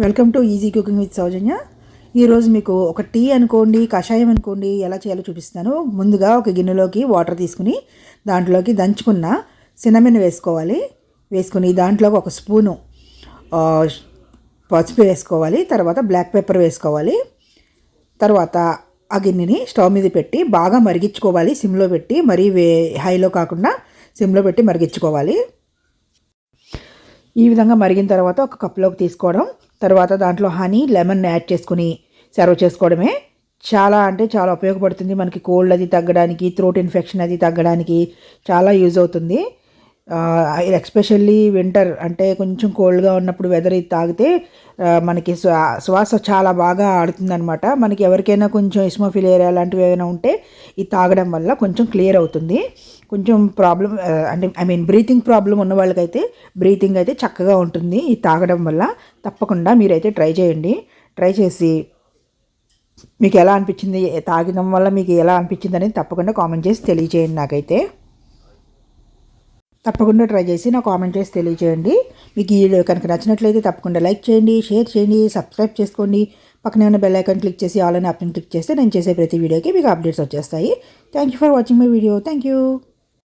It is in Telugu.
Welcome to easy cooking with Soujanya. ఈరోజు మీకు ఒక టీ అనుకోండి, కషాయం అనుకోండి, ఎలా చేయాలో చూపిస్తాను. ముందుగా ఒక గిన్నెలోకి వాటర్ తీసుకుని దాంట్లోకి దంచుకున్న సినమిన్ వేసుకోవాలి. వేసుకుని దాంట్లోకి ఒక స్పూను పసుపు వేసుకోవాలి. తర్వాత బ్లాక్ పెప్పర్ వేసుకోవాలి. తర్వాత ఆ గిన్నెని స్టవ్ మీద పెట్టి బాగా మరిగించుకోవాలి. సిమ్లో పెట్టి, మరీ హైలో కాకుండా సిమ్లో పెట్టి మరిగించుకోవాలి. ఈ విధంగా మరిగిన తర్వాత ఒక కప్లోకి తీసుకోవడం, తర్వాత దాంట్లో హనీ, లెమన్ యాడ్ చేసుకుని సర్వ్ చేసుకోవడమే. చాలా అంటే చాలా ఉపయోగపడుతుంది. మనకి కోల్డ్ అది తగ్గడానికి, థ్రోట్ ఇన్ఫెక్షన్ అది తగ్గడానికి చాలా యూజ్ అవుతుంది. ఎస్పెషల్లీ వింటర్ అంటే కొంచెం కోల్డ్గా ఉన్నప్పుడు వెదర్ ఇది తాగితే మనకి శ్వాస చాలా బాగా ఆడుతుందనమాట. మనకి ఎవరికైనా కొంచెం ఇస్మోఫిలియా లాంటివి ఏమైనా ఉంటే ఇది తాగడం వల్ల కొంచెం క్లియర్ అవుతుంది. కొంచెం ప్రాబ్లం అంటే బ్రీతింగ్ ప్రాబ్లం ఉన్న వాళ్ళకైతే బ్రీతింగ్ అయితే చక్కగా ఉంటుంది ఇది తాగడం వల్ల. తప్పకుండా మీరైతే ట్రై చేయండి. ట్రై చేసి మీకు ఎలా అనిపించింది, తాగడం వల్ల మీకు ఎలా అనిపించింది అనేది తప్పకుండా కామెంట్ చేసి తెలియజేయండి. నాకైతే తప్పకుండా ట్రై చేసి నాకు కామెంట్ చేసి తెలియజేయండి. మీకు ఈ వీడియో కనుక నచ్చినట్లయితే తప్పకుండా లైక్ చేయండి, షేర్ చేయండి, సబ్స్క్రైబ్ చేసుకోండి. పక్కనే ఉన్న బెల్ ఐకాన్ క్లిక్ చేసి ఆల్ అనే ఆప్షన్ క్లిక్ చేస్తే నేను చేసే ప్రతి వీడియోకి మీకు అప్డేట్స్ వచ్చేస్తాయి. Thank you for watching my video. Thank you.